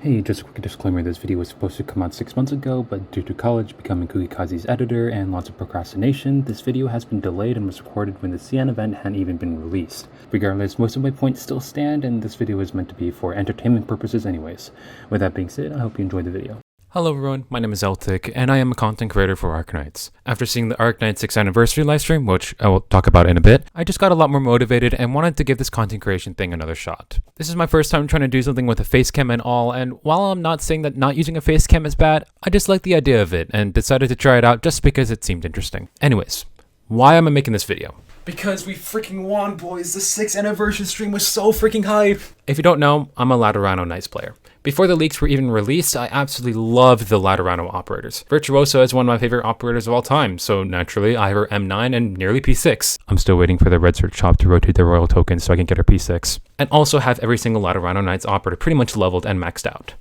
Hey, just a quick disclaimer, this video was supposed to come out 6 months ago, but due to college, becoming Kugikazi's editor, and lots of procrastination, this video has been delayed and was recorded when the CN event hadn't even been released. Regardless, most of my points still stand, and this video is meant to be for entertainment purposes anyways. With that being said, I hope you enjoyed the video. Hello everyone, my name is Eltic, and I am a content creator for Arknights. After seeing the Arknights 6th anniversary livestream, which I will talk about in a bit, I just got a lot more motivated and wanted to give this content creation thing another shot. This is my first time trying to do something with a face cam and all, and while I'm not saying that not using a face cam is bad, I just like the idea of it and decided to try it out just because it seemed interesting. Anyways, why am I making this video? Because we freaking won, boys. The 6th anniversary stream was so freaking hype. If you don't know, I'm a Lateranoknights player. Before the leaks were even released, I absolutely loved the Laterano operators. Virtuoso is one of my favorite operators of all time, so naturally I have her M9 and nearly P6. I'm still waiting for the red search shop to rotate the royal token so I can get her P6. And also have every single Lateranoknights operator pretty much leveled and maxed out.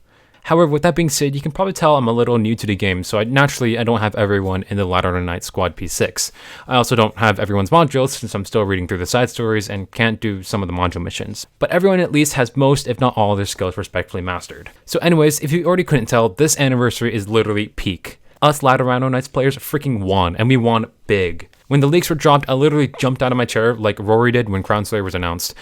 However, with that being said, you can probably tell I'm a little new to the game, so I don't have everyone in the Lateranoknights squad P6. I also don't have everyone's modules since I'm still reading through the side stories and can't do some of the module missions. But everyone at least has most, if not all, of their skills respectfully mastered. So anyways, if you already couldn't tell, this anniversary is literally peak. Us Lateranoknights players freaking won, and we won big. When the leaks were dropped, I literally jumped out of my chair like Rory did when Crown Slayer was announced.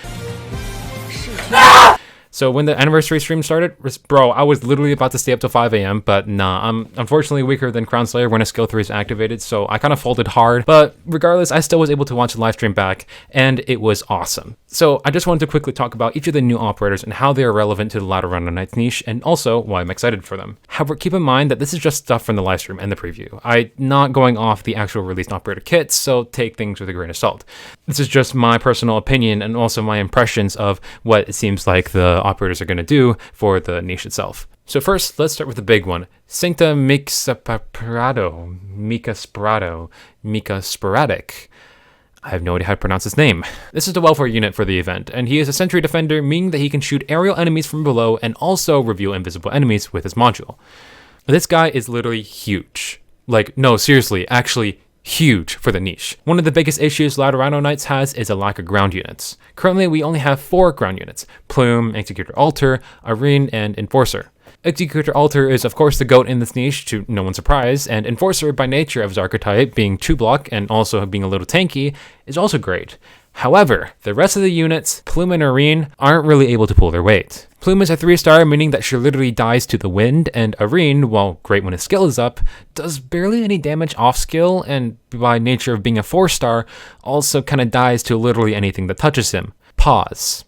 So when the anniversary stream started, bro, I was literally about to stay up till 5 a.m. But nah, I'm unfortunately weaker than Crown Slayer when a skill 3 is activated, so I kind of folded hard. But regardless, I still was able to watch the live stream back, and it was awesome. So I just wanted to quickly talk about each of the new operators and how they are relevant to the Lateranoknights niche, and also why I'm excited for them. However, keep in mind that this is just stuff from the live stream and the preview. I'm not going off the actual released operator kits, so take things with a grain of salt. This is just my personal opinion and also my impressions of what it seems like the operators are going to do for the niche itself. So first, let's start with the big one. Sancta Mika Sporadic. I have no idea how to pronounce his name. This is the welfare unit for the event, and he is a sentry defender, meaning that he can shoot aerial enemies from below and also reveal invisible enemies with his module. This guy is literally huge. Like, no, seriously, actually huge for the niche. One of the biggest issues Lateranoknights has is a lack of ground units. Currently, we only have 4 ground units: Plume, Executor Alter, Arene, and Enforcer. Executor Alter is of course the GOAT in this niche, to no one's surprise, and Enforcer, by nature of his archetype being 2-block and also being a little tanky, is also great. However, the rest of the units, Plume and Arene, aren't really able to pull their weight. Plume is a 3-star, meaning that she literally dies to the wind, and Arene, while great when his skill is up, does barely any damage off skill, and by nature of being a 4-star, also kinda dies to literally anything that touches him. Pause.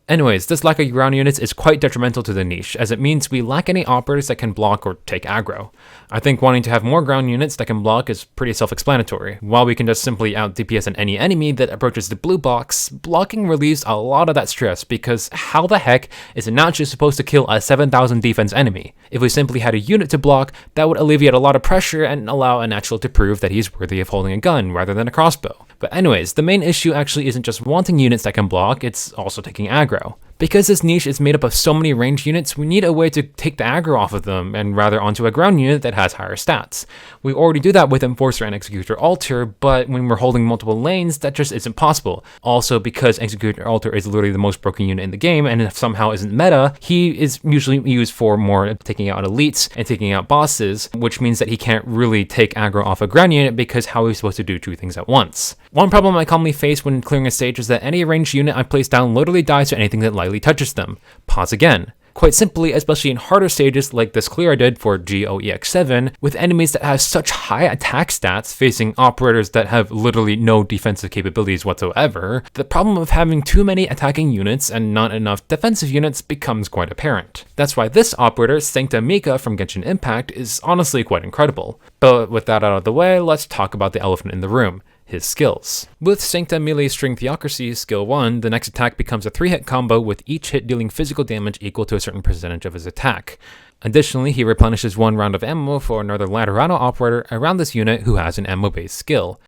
Anyways, this lack of ground units is quite detrimental to the niche, as it means we lack any operators that can block or take aggro. I think wanting to have more ground units that can block is pretty self-explanatory. While we can just simply out DPS on any enemy that approaches the blue box, blocking relieves a lot of that stress, because how the heck is a Nacho supposed to kill a 7,000 defense enemy? If we simply had a unit to block, that would alleviate a lot of pressure and allow a Natural to prove that he's worthy of holding a gun rather than a crossbow. But anyways, the main issue actually isn't just wanting units that can block, it's also taking aggro. Because this niche is made up of so many ranged units, we need a way to take the aggro off of them and rather onto a ground unit that has higher stats. We already do that with Enforcer and Executor Alter, but when we're holding multiple lanes, that just isn't possible. Also, because Executor Alter is literally the most broken unit in the game and if somehow isn't meta, he is usually used for more taking out elites and taking out bosses, which means that he can't really take aggro off a ground unit because how are we supposed to do 2 things at once? One problem I commonly face when clearing a stage is that any ranged unit I place down literally dies to anything that lightly touches them. Pause again. Quite simply, especially in harder stages like this clear I did for GOEX7, with enemies that have such high attack stats facing operators that have literally no defensive capabilities whatsoever, the problem of having too many attacking units and not enough defensive units becomes quite apparent. That's why this operator, Sancta Mika from Genshin Impact, is honestly quite incredible. But with that out of the way, let's talk about the elephant in the room: his skills. With Sancta Melee String Theocracy Skill 1, the next attack becomes a 3-hit combo with each hit dealing physical damage equal to a certain percentage of his attack. Additionally, he replenishes 1 round of ammo for another Laterano operator around this unit who has an ammo-based skill.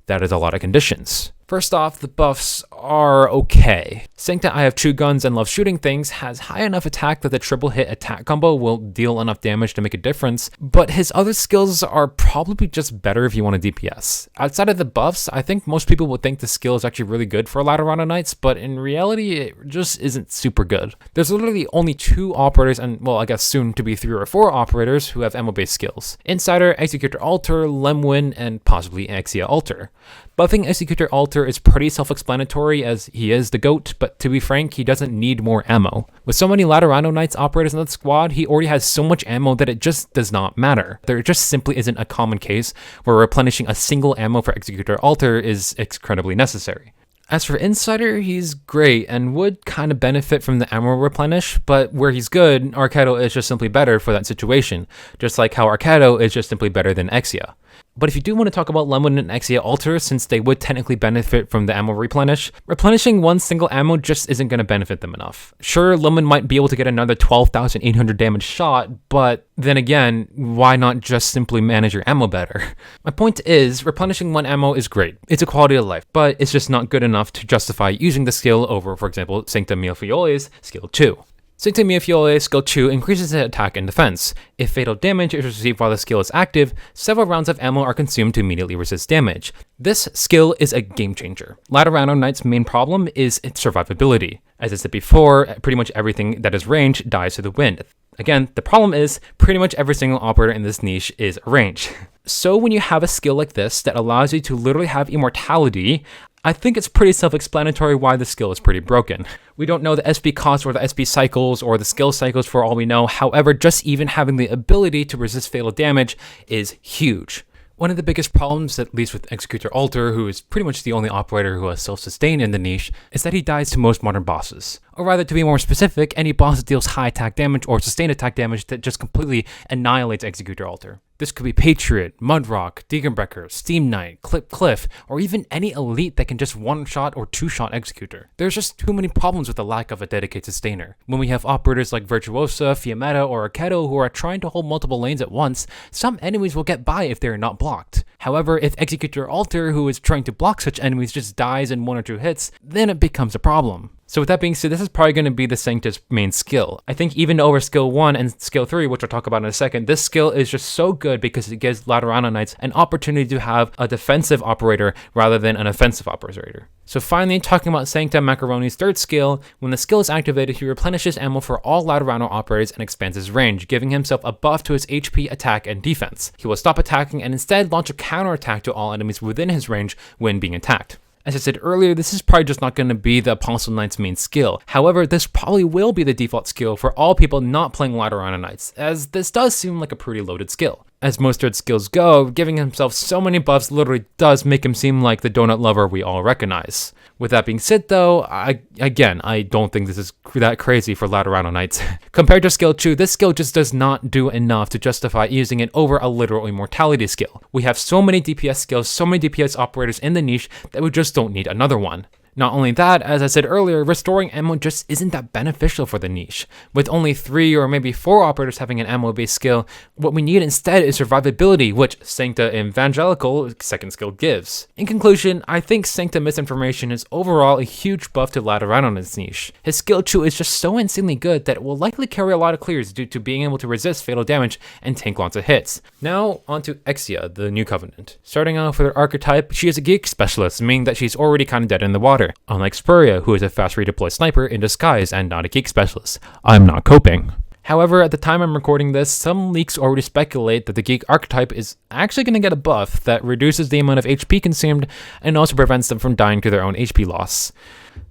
That is a lot of conditions. First off, the buffs are okay. Sancta, I have 2 guns and love shooting things, has high enough attack that the triple hit attack combo will deal enough damage to make a difference, but his other skills are probably just better if you want a DPS. Outside of the buffs, I think most people would think the skill is actually really good for Lateranoknights, but in reality, it just isn't super good. There's literally only 2 operators, and well, I guess soon to be 3 or 4 operators who have ammo-based skills. Insider, Executor Alter, Lemwin, and possibly Exia Alter. Buffing Executor Alter is pretty self-explanatory as he is the GOAT, but to be frank, he doesn't need more ammo. With so many Lateranoknights operators in the squad, he already has so much ammo that it just does not matter. There just simply isn't a common case where replenishing a single ammo for Executor Alter is incredibly necessary. As for Insider, he's great and would kind of benefit from the ammo replenish, but where he's good, Arkado is just simply better for that situation, just like how Arkado is just simply better than Exia. But if you do want to talk about Lemon and Exia Alter, since they would technically benefit from the ammo replenish, replenishing one single ammo just isn't going to benefit them enough. Sure, Lemon might be able to get another 12,800 damage shot, but then again, why not just simply manage your ammo better? My point is, replenishing one ammo is great. It's a quality of life, but it's just not good enough to justify using the skill over, for example, Sancta Mia Fiole's skill 2. Sancta Mia Fiole skill 2 increases the attack and defense. If fatal damage is received while the skill is active, several rounds of ammo are consumed to immediately resist damage. This skill is a game changer. Lateranoknights' main problem is its survivability. As I said before, pretty much everything that is ranged dies to the wind. Again, the problem is pretty much every single operator in this niche is ranged. So when you have a skill like this that allows you to literally have immortality, I think it's pretty self-explanatory why the skill is pretty broken. We don't know the SP cost or the SP cycles or the skill cycles for all we know, however, just even having the ability to resist fatal damage is huge. One of the biggest problems, at least with Executor Alter, who is pretty much the only operator who has self-sustain in the niche, is that he dies to most modern bosses. Or rather, to be more specific, any boss that deals high attack damage or sustained attack damage that just completely annihilates Executor Alter. This could be Patriot, Mudrock, Degenbreaker, Steam Knight, Cliff, or even any elite that can just one-shot or two-shot Executor. There's just too many problems with the lack of a dedicated sustainer. When we have operators like Virtuosa, Fiammetta, or Arketo who are trying to hold multiple lanes at once, some enemies will get by if they are not blocked. However, if Executor Alter, who is trying to block such enemies, just dies in 1 or 2 hits, then it becomes a problem. So with that being said, this is probably going to be the Sancta's main skill. I think even over skill 1 and skill 3, which I'll talk about in a second, this skill is just so good because it gives Lateranoknights an opportunity to have a defensive operator rather than an offensive operator. So finally, talking about Sancta Macaroni's third skill, when the skill is activated, he replenishes ammo for all Laterano operators and expands his range, giving himself a buff to his HP, attack, and defense. He will stop attacking and instead launch a counterattack to all enemies within his range when being attacked. As I said earlier, this is probably just not going to be the Apostle Knight's main skill. However, this probably will be the default skill for all people not playing Lateranoknights, as this does seem like a pretty loaded skill. As most third skills go, giving himself so many buffs literally does make him seem like the donut lover we all recognize. With that being said though, I don't think this is that crazy for Lateranoknights. Compared to skill 2, this skill just does not do enough to justify using it over a literal immortality skill. We have so many DPS skills, so many DPS operators in the niche that we just don't need another one. Not only that, as I said earlier, restoring ammo just isn't that beneficial for the niche. With only 3 or maybe 4 operators having an ammo-based skill, what we need instead is survivability, which Sancta Evangelical second skill gives. In conclusion, I think Sancta Misinformation is overall a huge buff to Lateranoknights' niche. His skill 2 is just so insanely good that it will likely carry a lot of clears due to being able to resist fatal damage and tank lots of hits. Now, onto Exia, the new Covenant. Starting off with her archetype, she is a geek specialist, meaning that she's already kind of dead in the water. Unlike Spuria, who is a fast redeploy sniper in disguise and not a geek specialist. I'm not coping. However, at the time I'm recording this, some leaks already speculate that the geek archetype is actually going to get a buff that reduces the amount of HP consumed and also prevents them from dying to their own HP loss.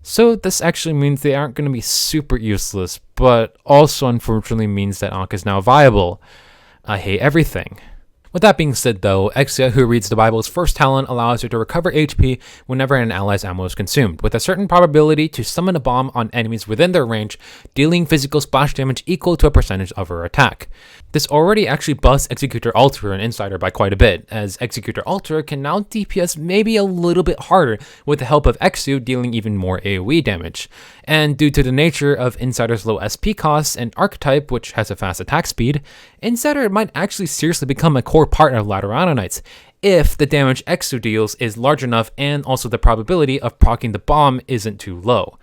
So this actually means they aren't going to be super useless, but also unfortunately means that Ankh is now viable. I hate everything. With that being said though, Exia, who reads the Bible's first talent, allows her to recover HP whenever an ally's ammo is consumed, with a certain probability to summon a bomb on enemies within their range, dealing physical splash damage equal to a percentage of her attack. This already actually buffs Executor Alter and Insider by quite a bit, as Executor Alter can now DPS maybe a little bit harder with the help of Exu dealing even more AoE damage. And due to the nature of Insider's low SP costs and archetype, which has a fast attack speed, Insider might actually seriously become a core part of Lateranoknights. if the damage Exu deals is large enough and also the probability of proccing the bomb isn't too low.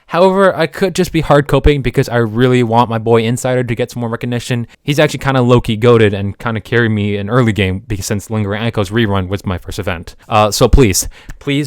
However, I could just be hard coping because I really want my boy Insider to get some more recognition. He's actually kind of low-key goated and kind of carried me in early game because since Lingering Echoes rerun was my first event. So please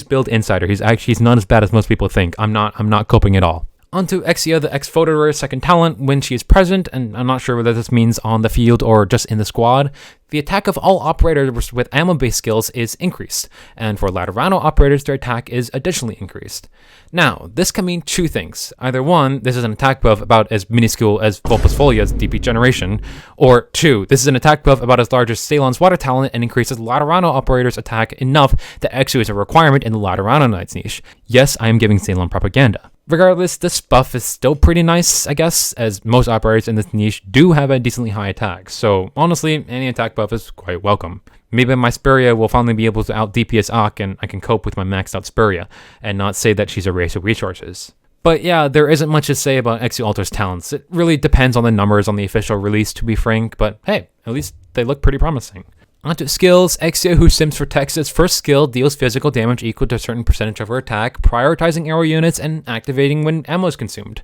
build Insider. He's not as bad as most people think. I'm not coping at all. Onto Exia, the ex-Voterer's second talent, when she is present, and I'm not sure whether this means on the field or just in the squad, the attack of all operators with ammo-based skills is increased, and for Laterano operators, their attack is additionally increased. Now, this can mean two things. Either one, this is an attack buff about as minuscule as Vulpus Folia's DP generation, or two, this is an attack buff about as large as Ceylon's water talent and increases Laterano operators' attack enough that Exu is a requirement in the Lateranoknights niche. Yes, I am giving Ceylon propaganda. Regardless, this buff is still pretty nice, I guess, as most operators in this niche do have a decently high attack, so honestly, any attack buff is quite welcome. Maybe my Spuria will finally be able to out DPS Ak and I can cope with my maxed out Spuria, and not say that she's a waste of resources. But yeah, there isn't much to say about Exu Altar's talents. It really depends on the numbers on the official release, to be frank, but hey, at least they look pretty promising. Onto skills, Exia, who sims for Texas' first skill, deals physical damage equal to a certain percentage of her attack, prioritizing arrow units and activating when ammo is consumed.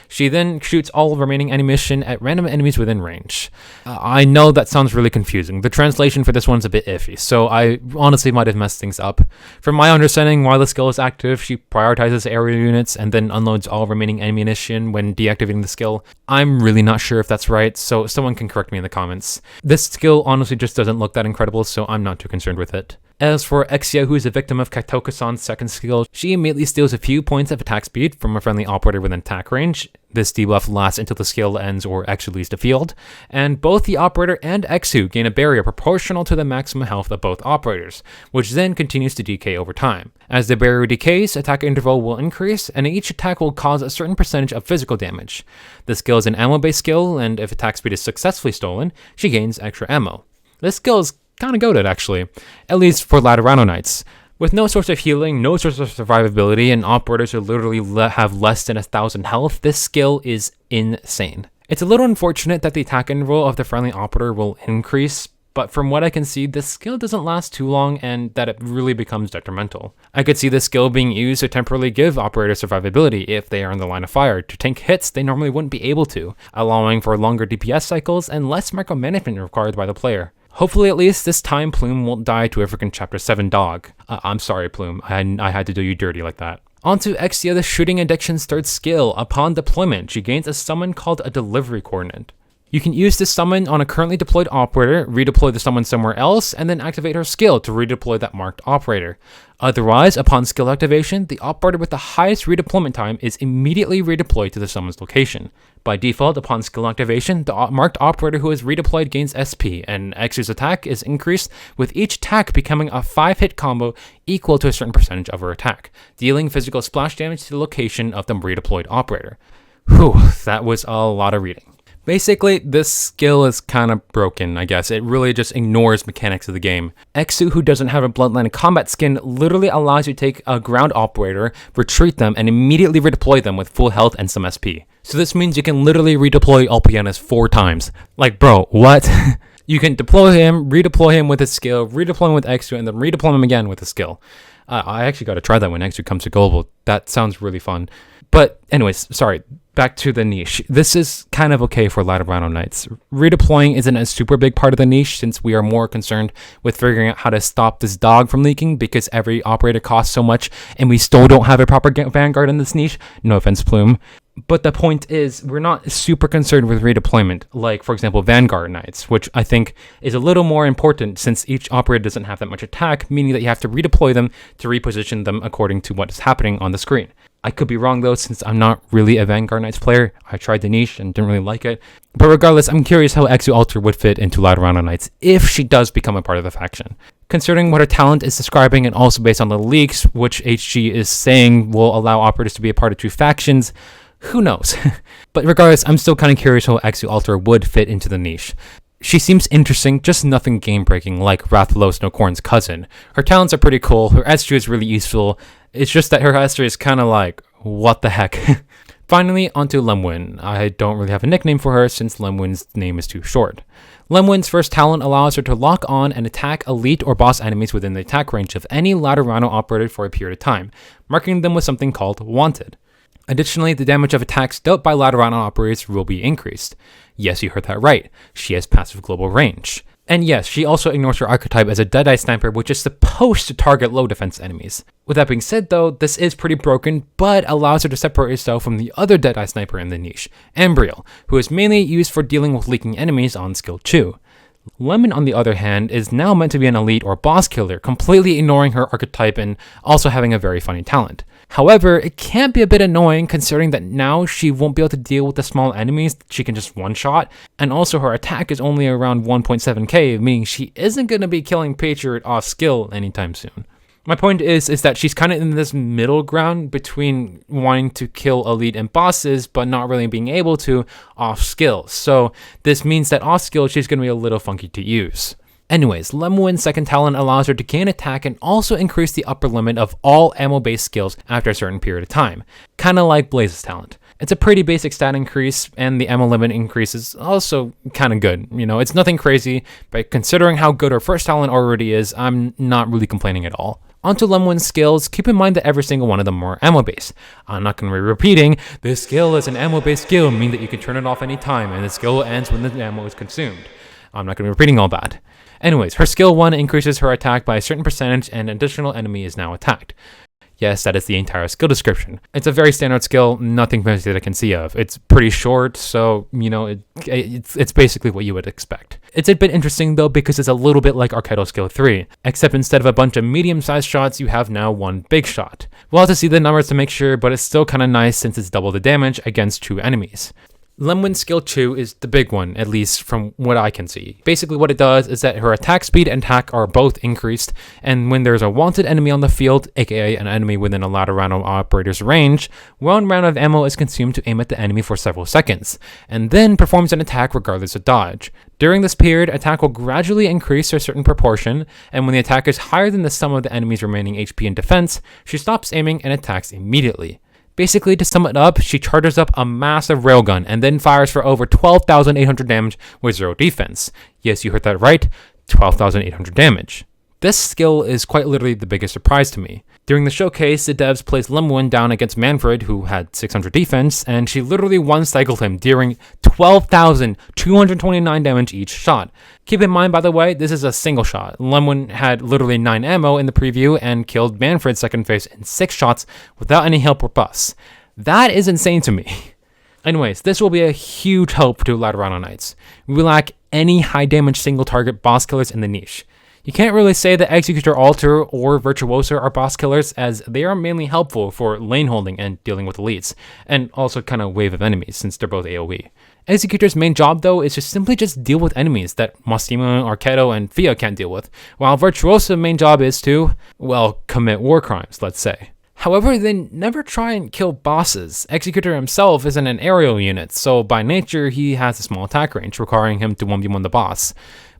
She then shoots all remaining ammunition at random enemies within range. I know that sounds really confusing. The translation for this one's a bit iffy, so I honestly might have messed things up. From my understanding, while the skill is active, she prioritizes area units and then unloads all remaining ammunition when deactivating the skill. I'm really not sure if that's right, so someone can correct me in the comments. This skill honestly just doesn't look that incredible, so I'm not too concerned with it. As for Exia, who is a victim of Kaitoka-san's second skill, she immediately steals a few points of attack speed from a friendly operator within attack range. This debuff lasts until the skill ends or Exu leaves the field, and both the operator and Exu gain a barrier proportional to the maximum health of both operators, which then continues to decay over time. As the barrier decays, attack interval will increase, and each attack will cause a certain percentage of physical damage. The skill is an ammo-based skill, and if attack speed is successfully stolen, she gains extra ammo. This skill is kind of goated, actually, at least for Lateranoknights. With no source of healing, no source of survivability, and operators who literally have less than 1,000 health, this skill is insane. It's a little unfortunate that the attack interval of the friendly operator will increase, but from what I can see, this skill doesn't last too long and that it really becomes detrimental. I could see this skill being used to temporarily give operators survivability if they are in the line of fire, to tank hits they normally wouldn't be able to, allowing for longer DPS cycles and less micromanagement required by the player. Hopefully at least this time Plume won't die to a freaking Chapter 7 dog. I'm sorry Plume, I had to do you dirty like that. Onto Exia, the shooting addiction's third skill. Upon deployment, she gains a summon called a delivery coordinate. You can use this summon on a currently deployed operator, redeploy the summon somewhere else, and then activate her skill to redeploy that marked operator. Otherwise, upon skill activation, the operator with the highest redeployment time is immediately redeployed to the summon's location. By default, upon skill activation, the marked operator who is redeployed gains SP, and Exu's attack is increased, with each attack becoming a 5-hit combo equal to a certain percentage of her attack, dealing physical splash damage to the location of the redeployed operator. Whew, that was a lot of reading. Basically, this skill is kind of broken, I guess. It really just ignores mechanics of the game. Exu, who doesn't have a Bloodline combat skin, literally allows you to take a ground operator, retreat them, and immediately redeploy them with full health and some SP. So this means you can literally redeploy Alpianus 4 times. Like, bro, what? You can deploy him, redeploy him with his skill, redeploy him with Exu, and then redeploy him again with his skill. I actually got to try that when Exu comes to global. That sounds really fun. But anyways, sorry. Back to the niche. This is kind of okay for Lateranoknights. Redeploying isn't a super big part of the niche since we are more concerned with figuring out how to stop this dog from leaking because every operator costs so much and we still don't have a proper Vanguard in this niche. No offense, Plume. But the point is, we're not super concerned with redeployment, like, for example, Vanguard Knights, which I think is a little more important since each operator doesn't have that much attack, meaning that you have to redeploy them to reposition them according to what is happening on the screen. I could be wrong though, since I'm not really a Vanguard Knights player. I tried the niche and didn't really like it. But regardless, I'm curious how Exu Alter would fit into Lateranoknights if she does become a part of the faction. Considering what her talent is describing and also based on the leaks, which HG is saying will allow operators to be a part of 2 factions, who knows? But regardless, I'm still kind of curious how Exu Alter would fit into the niche. She seems interesting, just nothing game-breaking like Rathalos Nokorn's cousin. Her talents are pretty cool, her SG is really useful, it's just that her history is kind of like, what the heck? Finally, onto Lemwin. I don't really have a nickname for her since Lemwin's name is too short. Lemwin's first talent allows her to lock on and attack elite or boss enemies within the attack range of any Laterano operator for a period of time, marking them with something called Wanted. Additionally, the damage of attacks dealt by Laterano operators will be increased. Yes, you heard that right. She has passive global range. And yes, she also ignores her archetype as a Deadeye Sniper, which is supposed to target low defense enemies. With that being said though, this is pretty broken, but allows her to separate herself from the other Deadeye Sniper in the niche, Ambriel, who is mainly used for dealing with leaking enemies on skill 2. Lemon, on the other hand, is now meant to be an elite or boss killer, completely ignoring her archetype and also having a very funny talent. However, it can be a bit annoying considering that now she won't be able to deal with the small enemies that she can just one-shot, and also her attack is only around 1.7k, meaning she isn't going to be killing Patriot off skill anytime soon. My point is that she's kind of in this middle ground between wanting to kill elite and bosses, but not really being able to off skill. So this means that off skill she's going to be a little funky to use. Anyways, Lemwin's second talent allows her to gain attack and also increase the upper limit of all ammo-based skills after a certain period of time, kinda like Blaze's talent. It's a pretty basic stat increase, and the ammo limit increase is also kinda good. It's nothing crazy, but considering how good her first talent already is, I'm not really complaining at all. Onto Lemwin's skills, keep in mind that every single one of them are ammo-based. I'm not going to be repeating, this skill is an ammo-based skill, meaning that you can turn it off anytime, and the skill ends when the ammo is consumed. I'm not going to be repeating all that. Anyways, her skill 1 increases her attack by a certain percentage and an additional enemy is now attacked. Yes, that is the entire skill description. It's a very standard skill, nothing fancy that I can see of. It's pretty short, so, it's basically what you would expect. It's a bit interesting though because it's a little bit like Arknights skill 3, except instead of a bunch of medium-sized shots, you have now one big shot. We'll have to see the numbers to make sure, but it's still kinda nice since it's double the damage against 2 enemies. Lemwin's skill 2 is the big one, at least from what I can see. Basically what it does is that her attack speed and attack are both increased, and when there's a wanted enemy on the field, aka an enemy within a Laterano operator's range, 1 round of ammo is consumed to aim at the enemy for several seconds, and then performs an attack regardless of dodge. During this period, attack will gradually increase to a certain proportion, and when the attack is higher than the sum of the enemy's remaining HP and defense, she stops aiming and attacks immediately. Basically, to sum it up, she charges up a massive railgun and then fires for over 12,800 damage with 0 defense. Yes, you heard that right, 12,800 damage. This skill is quite literally the biggest surprise to me. During the showcase, the devs placed Lemwin down against Manfred, who had 600 defense, and she literally one-cycled him, dealing 12,229 damage each shot. Keep in mind, by the way, this is a single shot. Lemwin had literally 9 ammo in the preview and killed Manfred's second phase in 6 shots without any help or buffs. That is insane to me. Anyways, this will be a huge help to Lateranoknights. We lack any high damage single target boss killers in the niche. You can't really say that Executor Alter or Virtuoso are boss killers, as they are mainly helpful for lane holding and dealing with elites, and also kind of wave of enemies since they're both AoE. Executor's main job though is to simply just deal with enemies that Mostima, Arketo, and Fia can't deal with, while Virtuoso's main job is to, well, commit war crimes, let's say. However, they never try and kill bosses. Executor himself isn't an aerial unit, so by nature he has a small attack range, requiring him to 1v1 the boss.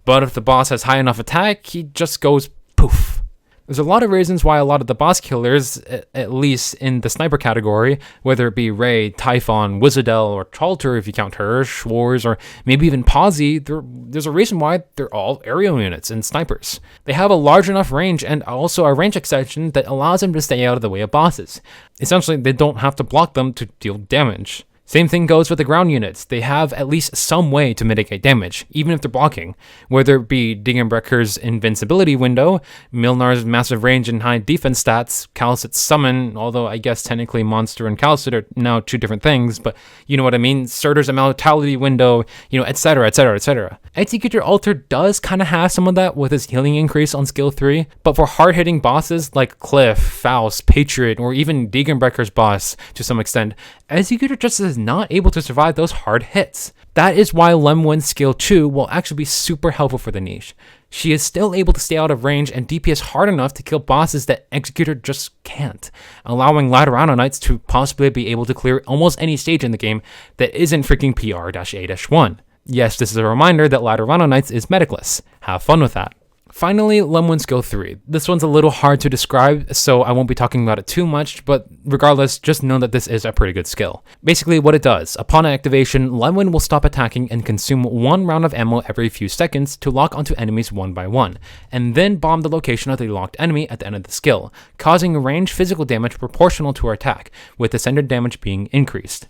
But if the boss has high enough attack, he just goes poof. There's a lot of reasons why a lot of the boss killers, at least in the sniper category, whether it be Ray, Typhon, Wizardel, or Chalter if you count her, Schwarz, or maybe even Pawsey, there's a reason why they're all aerial units and snipers. They have a large enough range and also a range extension that allows them to stay out of the way of bosses. Essentially, they don't have to block them to deal damage. Same thing goes with the ground units. They have at least some way to mitigate damage, even if they're blocking, whether it be Dingenbrecker's invincibility window, Milnar's massive range and high defense stats, Calcit's summon, although I guess technically Monster and Calcit are now 2 different things, but you know what I mean, Surtur's immortality window, etc, etc, etc. Executor Alter does kind of have some of that with his healing increase on skill 3, but for hard-hitting bosses like Cliff, Faust, Patriot, or even Dingenbrecker's boss to some extent, Executor just is not able to survive those hard hits. That is why Lemwin's skill 2 will actually be super helpful for the niche. She is still able to stay out of range and DPS hard enough to kill bosses that Executor just can't, allowing Lateranoknights to possibly be able to clear almost any stage in the game that isn't freaking PR-A-1. Yes, this is a reminder that Lateranoknights is medicless. Have fun with that. Finally, Lemon skill 3. This one's a little hard to describe, so I won't be talking about it too much, but regardless, just know that this is a pretty good skill. Basically, what it does, upon activation, Lemon will stop attacking and consume 1 round of ammo every few seconds to lock onto enemies one by one, and then bomb the location of the locked enemy at the end of the skill, causing range physical damage proportional to her attack, with the center damage being increased.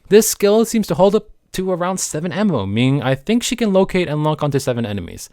This skill seems to hold up to around 7 ammo, meaning I think she can locate and lock onto 7 enemies.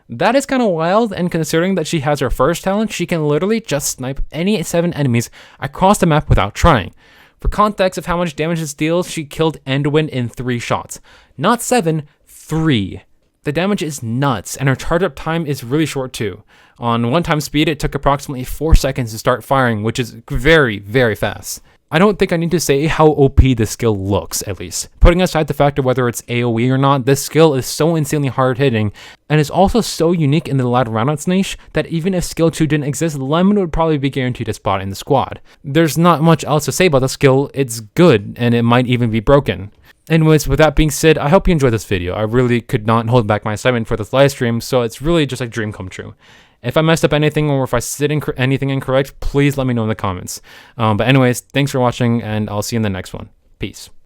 That is kind of wild, and considering that she has her first talent, she can literally just snipe any 7 enemies across the map without trying. For context of how much damage this deals, she killed Anduin in 3 shots. Not 7, 3. The damage is nuts, and her charge up time is really short too. On 1 speed, it took approximately 4 seconds to start firing, which is very, very fast. I don't think I need to say how OP this skill looks, at least. Putting aside the fact of whether it's AoE or not, this skill is so insanely hard-hitting, and is also so unique in the Lateranoknights niche that even if skill 2 didn't exist, Lemon would probably be guaranteed a spot in the squad. There's not much else to say about the skill, it's good, and it might even be broken. Anyways, with that being said, I hope you enjoyed this video. I really could not hold back my excitement for this livestream, so it's really just a dream come true. If I messed up anything or if I said anything incorrect, please let me know in the comments. But anyways, thanks for watching, and I'll see you in the next one. Peace.